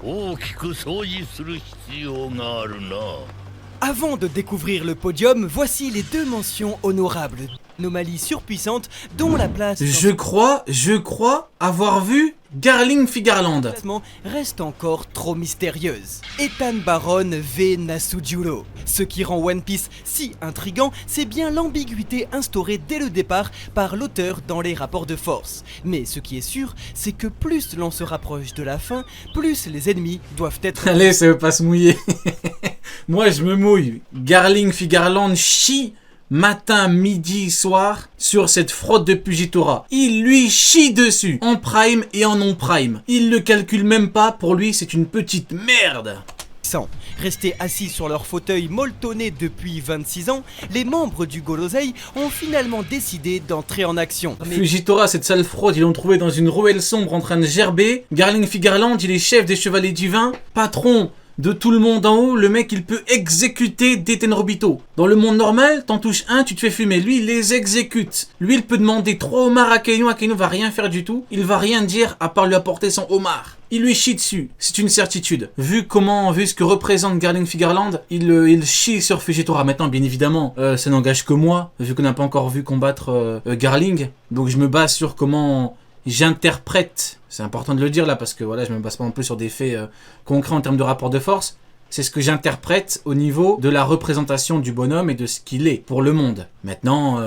大きく掃除する必要があるな。 Avant de découvrir le podium, voici les deux mentions honorables. Anomalie surpuissante dont la place Je crois avoir vu Garling Figarland. classement reste encore trop mystérieuse. Ethan Baron v Nasujuro. Ce qui rend One Piece si intriguant, c'est bien l'ambiguïté instaurée dès le départ par l'auteur dans les rapports de force. Mais ce qui est sûr, c'est que plus l'on se rapproche de la fin, plus les ennemis doivent être... Allez, ça veut pas se mouiller. Moi, je me mouille. Garling Figarland chie matin, midi, soir sur cette fraude de Pujitora. Il lui chie dessus, en prime et en non-prime. Il le calcule même pas, pour lui c'est une petite merde. Restés assis sur leur fauteuil molletonné depuis 26 ans, les membres du Gorosei ont finalement décidé d'entrer en action. Fujitora, cette sale fraude, ils l'ont trouvé dans une ruelle sombre en train de gerber. Garling Figarland, il est chef des chevaliers divins, patron de tout le monde en haut, le mec il peut exécuter des Tenrobito. Dans le monde normal, t'en touches un, tu te fais fumer. Lui il les exécute. Lui il peut demander 3 homards à Akainu, Akainu va rien faire du tout. Il va rien dire à part lui apporter son homard. Il lui chie dessus, c'est une certitude. Vu ce que représente Garling Figarland, il chie sur Fujitora. Maintenant bien évidemment, ça n'engage que moi, vu qu'on n'a pas encore vu combattre Garling. Donc je me base sur comment... j'interprète, c'est important de le dire là parce que voilà, je me base pas non plus sur des faits concrets en termes de rapport de force. C'est ce que j'interprète au niveau de la représentation du bonhomme et de ce qu'il est pour le monde. Maintenant,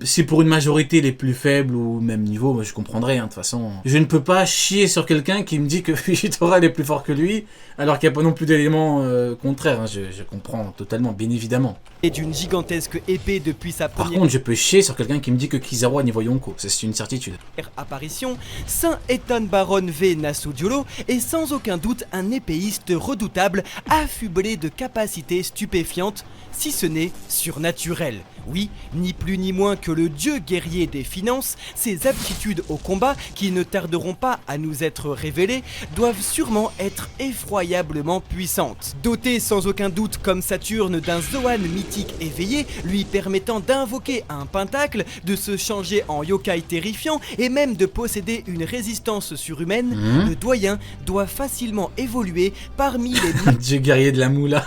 si pour une majorité les plus faibles ou même niveau, je comprendrais, de toute façon. Je ne peux pas chier sur quelqu'un qui me dit que Fujitora est plus fort que lui, alors qu'il n'y a pas non plus d'éléments contraires. Je comprends totalement, bien évidemment. Et d'une gigantesque épée depuis sa Par première contre, je peux chier sur quelqu'un qui me dit que Kizaru a niveau Yonko, c'est une certitude. apparition, Saint Ethan Baron v Nasujuro est sans aucun doute un épéiste redoutable, affublé de capacités stupéfiantes, si ce n'est surnaturelles. Oui, ni plus ni moins que le dieu guerrier des finances, ses aptitudes au combat, qui ne tarderont pas à nous être révélées, doivent sûrement être effroyablement puissantes. Doté sans aucun doute comme Saturne d'un Zoan mythique éveillé, lui permettant d'invoquer un pentacle, de se changer en yokai terrifiant et même de posséder une résistance surhumaine, le doyen doit facilement évoluer parmi les Dieu guerrier de la moula.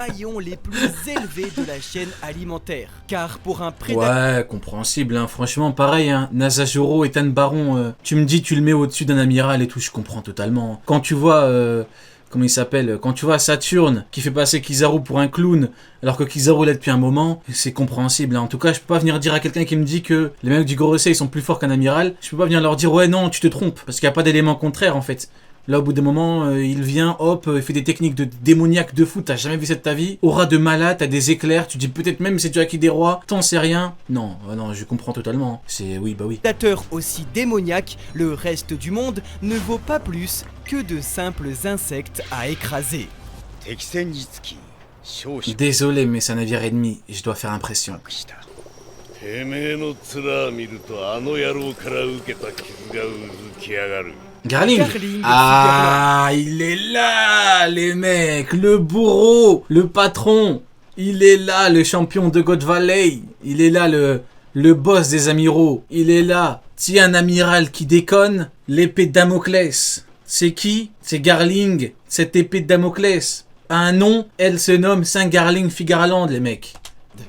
maillons les plus élevés de la chaîne alimentaire. Car pour un prédateur... Ouais, compréhensible, franchement, pareil, Nasajuro, Ethan Baron, tu me dis tu le mets au-dessus d'un amiral et tout, je comprends totalement. Quand tu vois... comment il s'appelle? Quand tu vois Saturne qui fait passer Kizaru pour un clown alors que Kizaru l'a depuis un moment, c'est compréhensible. En tout cas, je peux pas venir dire à quelqu'un qui me dit que les mecs du Gorosei sont plus forts qu'un amiral. Je peux pas venir leur dire ouais non, tu te trompes parce qu'il n'y a pas d'élément contraire en fait. Là, au bout d'un moment, il vient, hop, il fait des techniques de démoniaque de fou, t'as jamais vu ça de ta vie. Aura de malade, t'as des éclairs, tu dis peut-être même c'est du Haki des rois, t'en sais rien. Non, non, je comprends totalement. C'est oui, bah oui. Prédateur aussi démoniaque, le reste du monde ne vaut pas plus que de simples insectes à écraser. 敵戦につき少々 Désolé, mais c'est un navire ennemi, et je dois faire impression. した てめえの面見るとあの野郎から受けた傷がうずきやがる。 Garling. Garling, Ah, il est là, les mecs, le bourreau, le patron. Il est là, le champion de God Valley. Il est là, le boss des amiraux. Il est là. S'il y a un amiral qui déconne, l'épée de Damoclès. C'est qui? C'est Garling, cette épée de Damoclès. A un nom, elle se nomme Saint Garling Figarland, les mecs.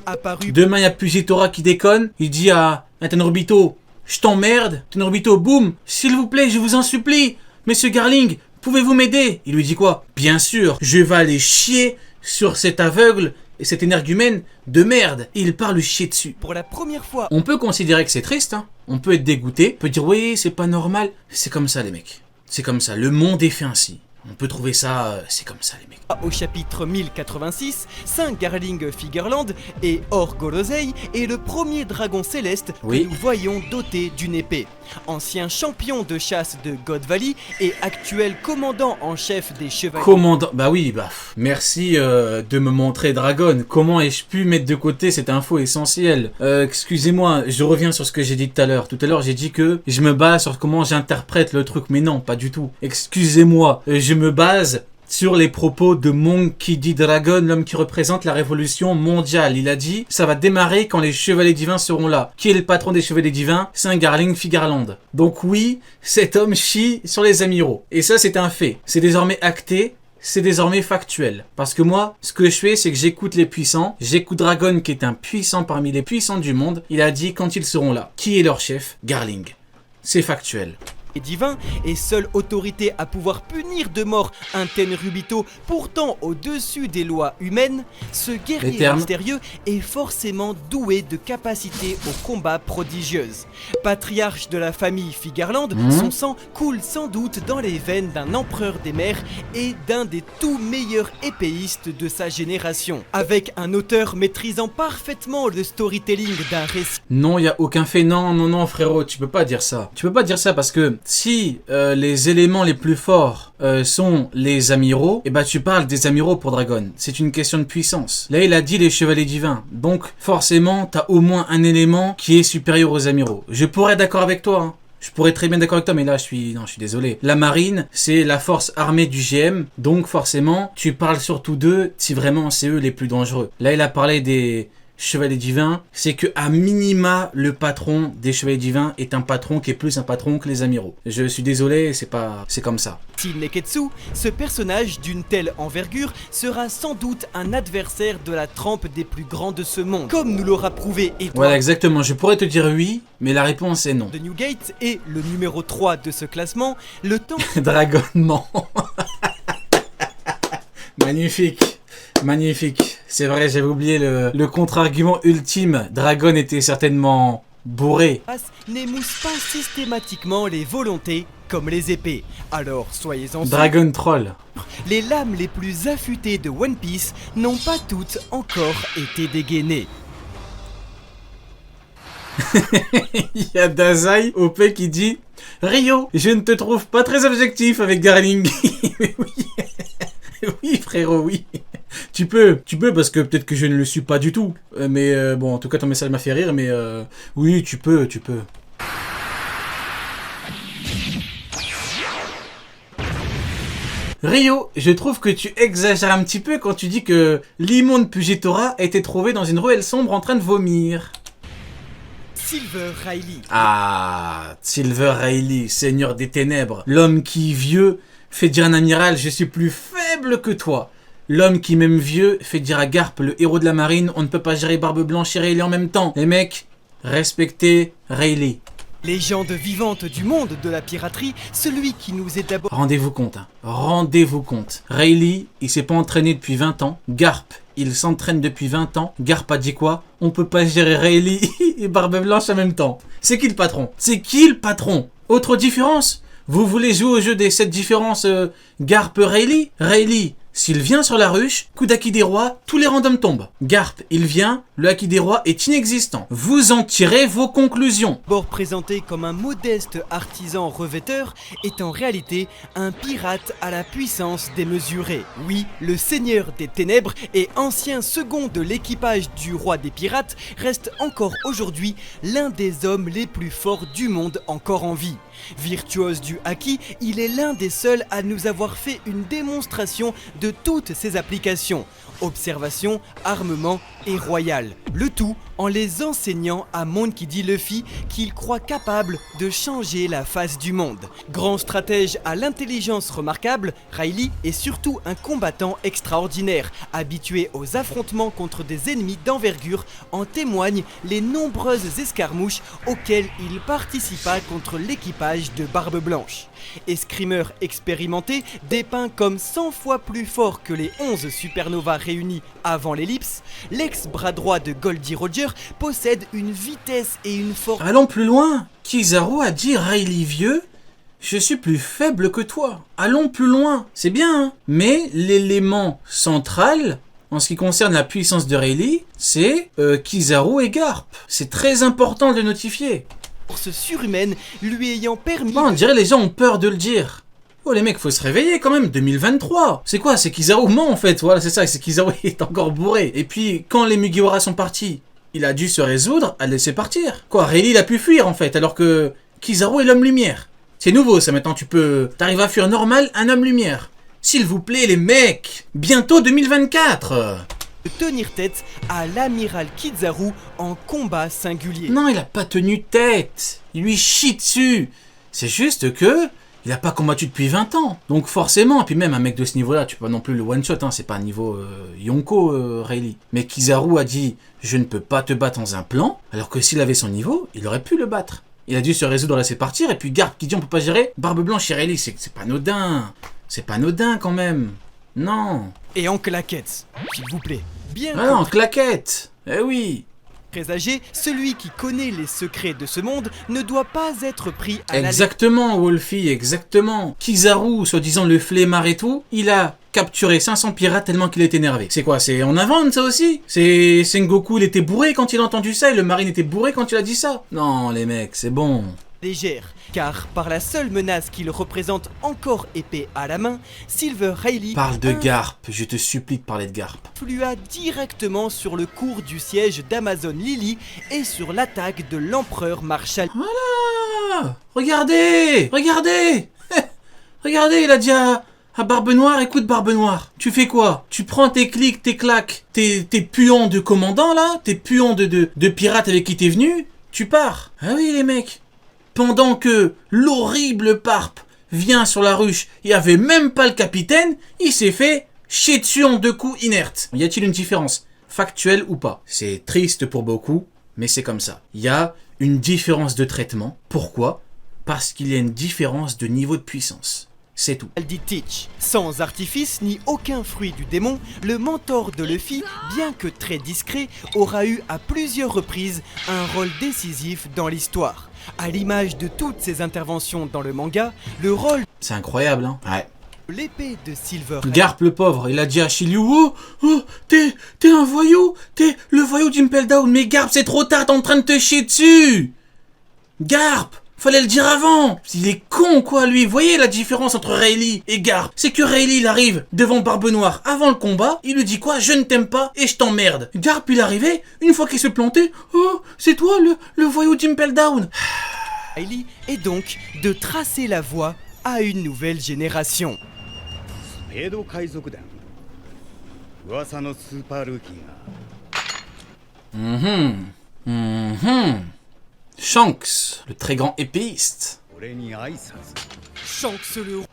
Apparu Demain, il y a Pujitora qui déconne. Il dit à Tenrobito, je t'emmerde. Tenrobito, boum, s'il vous plaît, je vous en supplie. Monsieur Garling, pouvez-vous m'aider? Il lui dit quoi? Bien sûr, je vais aller chier sur cet aveugle et cet énergumène de merde. Et il part lui chier dessus. pour la première fois On peut considérer que c'est triste, on peut être dégoûté, on peut dire oui, c'est pas normal. C'est comme ça, les mecs. C'est comme ça, le monde est fait ainsi. On peut trouver ça, c'est comme ça, les mecs. au chapitre 1086, Saint Garling Figarland et Or Gorosei est le premier dragon céleste Oui. que nous voyons doté d'une épée. Ancien champion de chasse de God Valley et actuel commandant en chef des chevaliers. Commandant, bah oui, bah merci de me montrer Dragon. Comment ai-je pu mettre de côté cette info essentielle? Excusez-moi, je reviens sur ce que j'ai dit tout à l'heure. Tout à l'heure, j'ai dit que je me base sur comment j'interprète le truc, mais non, pas du tout. Excusez-moi, je me base sur les propos de Monkey D. Dragon, l'homme qui représente la révolution mondiale. Il a dit, ça va démarrer quand les chevaliers divins seront là. Qui est le patron des chevaliers divins? C'est un Garling Figarland. Donc oui, cet homme chie sur les amiraux. Et ça, c'est un fait. C'est désormais acté. C'est désormais factuel. Parce que moi, ce que je fais, c'est que j'écoute les puissants. J'écoute Dragon, qui est un puissant parmi les puissants du monde. Il a dit quand ils seront là. Qui est leur chef? Garling. C'est factuel. Et divin et seule autorité à pouvoir punir de mort un Tenryubito pourtant au-dessus des lois humaines, ce guerrier mystérieux est forcément doué de capacités au combat prodigieuses. Patriarche de la famille Figarland, son sang coule sans doute dans les veines d'un empereur des mers et d'un des tout meilleurs épéistes de sa génération. Avec un auteur maîtrisant parfaitement le storytelling d'un récit. Non, il n'y a aucun fait. Non, frérot, tu peux pas dire ça. Tu peux pas dire ça parce que si les éléments les plus forts sont les amiraux, et bah tu parles des amiraux pour Dragon. C'est une question de puissance. Là, il a dit les chevaliers divins. Donc, forcément, t'as au moins un élément qui est supérieur aux amiraux. Je pourrais être d'accord avec toi, hein. Je pourrais être très bien d'accord avec toi, mais là, je suis désolé. La marine, c'est la force armée du GM. Donc, forcément, tu parles surtout d'eux si vraiment c'est eux les plus dangereux. Là, il a parlé des chevaliers divins, c'est que à minima le patron des chevaliers divins est un patron qui est plus un patron que les amiraux. Je suis désolé, c'est comme ça. Neketsu, ce personnage d'une telle envergure sera sans doute un adversaire de la trempe des plus grands de ce monde. Comme nous l'aura prouvé Edward. Voilà, exactement. Je pourrais te dire oui, mais la réponse est non. De Newgate est le numéro 3 de ce classement, le temps... Dragonnement. Magnifique. Magnifique. C'est vrai, j'avais oublié le contre-argument ultime. Dragon était certainement bourré. N'émousse pas systématiquement les volontés comme les épées. Alors soyez-en sûrs. Dragon Troll. Les lames les plus affûtées de One Piece n'ont pas toutes encore été dégainées. Il y a Dazai OP qui dit Rio, je ne te trouve pas très objectif avec Garling. Oui. Oui frérot, oui. Tu peux parce que peut-être que je ne le suis pas du tout. Mais bon, en tout cas ton message m'a fait rire, mais oui, tu peux. Rio, je trouve que tu exagères un petit peu quand tu dis que l'immonde Pugitora a été trouvé dans une ruelle sombre en train de vomir. Silver Riley. Ah, Silver Riley, seigneur des ténèbres. L'homme qui, vieux, fait dire à un amiral « Je suis plus faible que toi ». L'homme qui, même vieux, fait dire à Garp, le héros de la marine « On ne peut pas gérer Barbe Blanche et Rayleigh en même temps ». Les mecs, respectez Rayleigh. Légende vivante du monde de la piraterie, celui qui nous est d'abord... Rendez-vous compte, hein. Rendez-vous compte. Rayleigh, il s'est pas entraîné depuis 20 ans. Garp, il s'entraîne depuis 20 ans. Garp a dit quoi? On peut pas gérer Rayleigh et Barbe Blanche en même temps. C'est qui le patron? C'est qui le patron? Autre différence? Vous voulez jouer au jeu des 7 différences Garp-Rayleigh? Rayleigh, s'il vient sur la ruche, coup d'acquis des rois, tous les randoms tombent. Garp, il vient, le acquis des rois est inexistant. Vous en tirez vos conclusions. Bord présenté comme un modeste artisan revêteur est en réalité un pirate à la puissance démesurée. Oui, le seigneur des ténèbres et ancien second de l'équipage du roi des pirates reste encore aujourd'hui l'un des hommes les plus forts du monde encore en vie. Virtuose du haki, il est l'un des seuls à nous avoir fait une démonstration de toutes ses applications. Observation, armement et royal. Le tout en les enseignant à Monkey D. Luffy qu'il croit capable de changer la face du monde. Grand stratège à l'intelligence remarquable, Rayleigh est surtout un combattant extraordinaire, habitué aux affrontements contre des ennemis d'envergure, en témoignent les nombreuses escarmouches auxquelles il participa contre l'équipage de Barbe Blanche. Escrimeur expérimenté, dépeint comme 100 fois plus fort que les 11 supernovas réunis avant l'ellipse, l'ex-bras droit de Goldie Roger possède une vitesse et une force... Allons plus loin. Kizaru a dit Rayleigh vieux, je suis plus faible que toi. Allons plus loin. C'est bien, hein. Mais l'élément central, en ce qui concerne la puissance de Rayleigh, c'est Kizaru et Garp. C'est très important de le notifier. Surhumaine lui ayant permis... Bon, on dirait les gens ont peur de le dire. Oh les mecs, faut se réveiller quand même, 2023. C'est quoi? C'est Kizaru ment en fait, voilà c'est ça, c'est Kizaru est encore bourré. Et puis, quand les Mugiwara sont partis, il a dû se résoudre à laisser partir. Quoi, Rayleigh il a pu fuir en fait, alors que Kizaru est l'homme lumière. C'est nouveau ça maintenant, t'arrives à fuir normal un homme lumière. S'il vous plaît les mecs, bientôt 2024. De tenir tête à l'amiral Kizaru en combat singulier. Non, il a pas tenu tête. Il lui chie dessus. C'est juste que il a pas combattu depuis 20 ans. Donc forcément, et puis même un mec de ce niveau-là, tu peux pas non plus le one-shot, hein, c'est pas un niveau Yonko, Rayleigh. Mais Kizaru a dit, je ne peux pas te battre dans un plan, alors que s'il avait son niveau, il aurait pu le battre. Il a dû se résoudre à laisser partir, et puis Garp qui dit on peut pas gérer Barbe Blanche et Rayleigh, c'est pas anodin. C'est pas anodin quand même. Non. Et en claquette, s'il vous plaît. Bien Ah non, claquette. Eh oui. présagé, celui qui connaît les secrets de ce monde ne doit pas être pris à la Exactement, Wolfie, exactement. Kizaru, soi-disant le flemmard et tout, il a capturé 500 pirates tellement qu'il est énervé. C'est quoi, c'est on invente ça aussi? C'est Sengoku, il était bourré quand il a entendu ça et le marine était bourré quand il a dit ça? Non, les mecs, c'est bon. légère, car par la seule menace qu'il représente encore épée à la main, Silver Rayleigh Parle de Garp, je te supplie de parler de Garp. influa directement sur le cours du siège d'Amazon Lily et sur l'attaque de l'empereur Marshall. Ah, regardez, regardez, regardez, il a dit à Barbe Noire, écoute Barbe Noire, tu fais quoi? Tu prends tes clics, tes claques, tes puants de commandant là, tes puants de pirates avec qui t'es venu, tu pars. Ah oui les mecs, pendant que l'horrible Parp vient sur la ruche, il n'y avait même pas le capitaine, il s'est fait chier dessus en 2 coups inertes. Y a-t-il une différence, factuelle ou pas? C'est triste pour beaucoup, mais c'est comme ça. Il y a une différence de traitement. Pourquoi? Parce qu'il y a une différence de niveau de puissance. C'est tout. Dit Teach. Sans artifice ni aucun fruit du démon, le mentor de Luffy, bien que très discret, aura eu à plusieurs reprises un rôle décisif dans l'histoire. À l'image de toutes ses interventions dans le manga, le rôle C'est incroyable, hein? Ouais. de l'épée de Silver Garp le pauvre, il a dit à Shiryu, oh, t'es un voyou, t'es le voyou d'Impel Down, mais Garp c'est trop tard, t'es en train de te chier dessus. Garp, fallait le dire avant. Il est con quoi lui, vous voyez la différence entre Rayleigh et Garp? C'est que Rayleigh il arrive devant Barbe Noire avant le combat, il lui dit quoi? Je ne t'aime pas et je t'emmerde. Garp il arrivait, une fois qu'il se plantait, oh, c'est toi le voyou d'Impel Down. Rayleigh est donc de tracer la voie à une nouvelle génération. スペード海賊団噂のスーパールーキーが Shanks, le très grand épéiste. 俺に挨拶 Shanks le roux.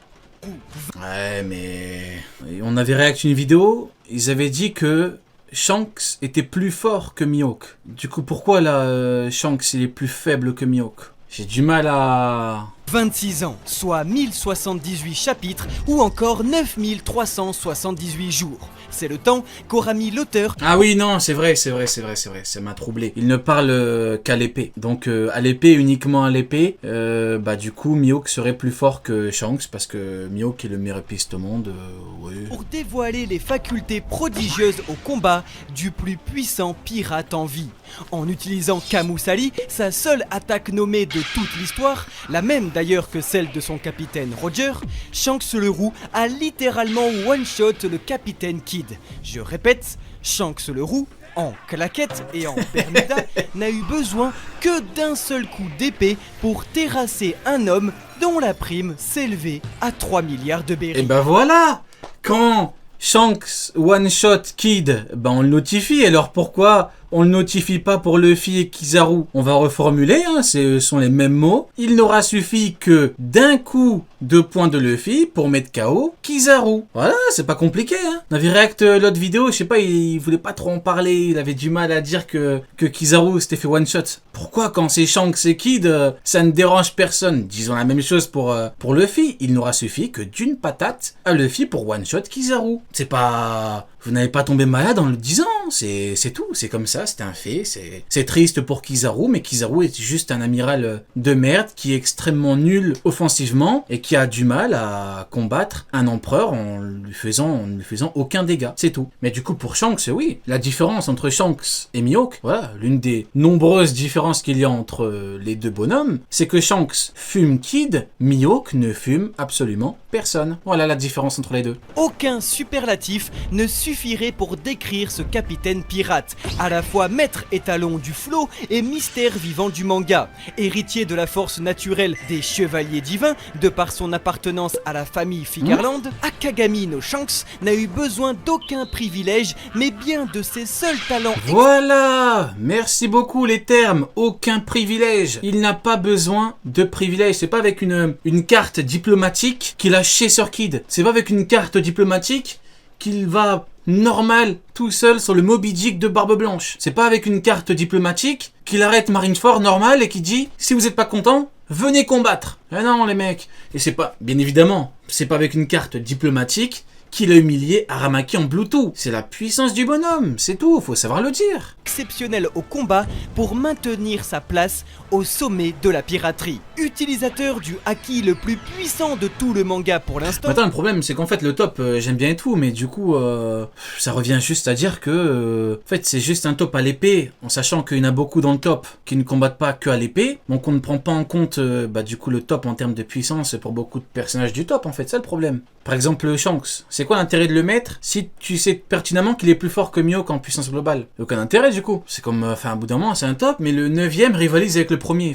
Ouais, mais on avait réacté une vidéo, ils avaient dit que Shanks était plus fort que Mihawk. Du coup, pourquoi là, Shanks il est plus faible que Mihawk? J'ai du mal à... 26 ans, soit 1078 chapitres ou encore 9378 jours. C'est le temps qu'aura mis l'auteur Ah oui, non, c'est vrai, ça m'a troublé. Il ne parle qu'à l'épée. Donc à l'épée, uniquement à l'épée, du coup, Mihawk serait plus fort que Shanks parce que Mihawk est le meilleur épéiste au monde, oui. pour dévoiler les facultés prodigieuses au combat du plus puissant pirate en vie. En utilisant Kamusali, sa seule attaque nommée de toute l'histoire, la même d'ailleurs que celle de son capitaine Roger, Shanks le Roux a littéralement one-shot le capitaine Kidd. Je répète, Shanks le Roux, en claquette et en Bermuda, n'a eu besoin que d'un seul coup d'épée pour terrasser un homme dont la prime s'élevait à 3 milliards de berries. Et ben voilà. Quand Shanks one-shot Kid, on le notifie. Alors pourquoi on le notifie pas pour Luffy et Kizaru? On va reformuler, hein, ce sont les mêmes mots. Il n'aura suffi que d'un coup de poing de Luffy pour mettre KO Kizaru. Voilà, c'est pas compliqué, hein. On avait réact l'autre vidéo, je sais pas, il voulait pas trop en parler, il avait du mal à dire que Kizaru s'était fait one-shot. Pourquoi quand c'est Shanks et Kid, ça ne dérange personne? Disons la même chose pour Luffy. Il n'aura suffi que d'une patate à Luffy pour one-shot Kizaru. C'est pas... Vous n'avez pas tombé malade en le disant, c'est tout, c'est comme ça, c'est un fait, c'est triste pour Kizaru, mais Kizaru est juste un amiral de merde qui est extrêmement nul offensivement et qui a du mal à combattre un empereur en lui faisant aucun dégât, c'est tout. Mais du coup pour Shanks, oui, la différence entre Shanks et Mihawk, voilà, l'une des nombreuses différences qu'il y a entre les deux bonhommes, c'est que Shanks fume Kid, Mihawk ne fume absolument personne. Voilà la différence entre les deux. Aucun superlatif ne suffit suffirait pour décrire ce capitaine pirate, à la fois maître étalon du flot et mystère vivant du manga. Héritier de la force naturelle des chevaliers divins, de par son appartenance à la famille Figarland, Akagami no Shanks n'a eu besoin d'aucun privilège, mais bien de ses seuls talents. Voilà, merci beaucoup les termes, aucun privilège. Il n'a pas besoin de privilège. C'est pas avec une carte diplomatique qu'il a Chaser Kid. C'est pas avec une carte diplomatique qu'il va normal tout seul sur le Moby Dick de Barbe Blanche. C'est pas avec une carte diplomatique qu'il arrête Marineford normal et qui dit si vous êtes pas content, venez combattre. Ah non les mecs. Et c'est pas, bien évidemment, c'est pas avec une carte diplomatique qu'il a humilié Aramaki en Bluetooth. C'est la puissance du bonhomme, c'est tout, faut savoir le dire. Exceptionnel au combat pour maintenir sa place au sommet de la piraterie. Utilisateur du haki le plus puissant de tout le manga pour l'instant. Attends, le problème c'est qu'en fait le top, j'aime bien et tout, mais du coup, ça revient juste à dire que, en fait c'est juste un top à l'épée, en sachant qu'il y en a beaucoup dans le top qui ne combattent pas que à l'épée, donc on ne prend pas en compte, du coup le top en termes de puissance pour beaucoup de personnages du top en fait, c'est le problème. Par exemple Shanks, c'est quoi l'intérêt de le mettre si tu sais pertinemment qu'il est plus fort que Mihawk en puissance globale? Aucun intérêt du coup. C'est comme, au bout d'un moment c'est un top, mais le 9ème rivalise avec le premier,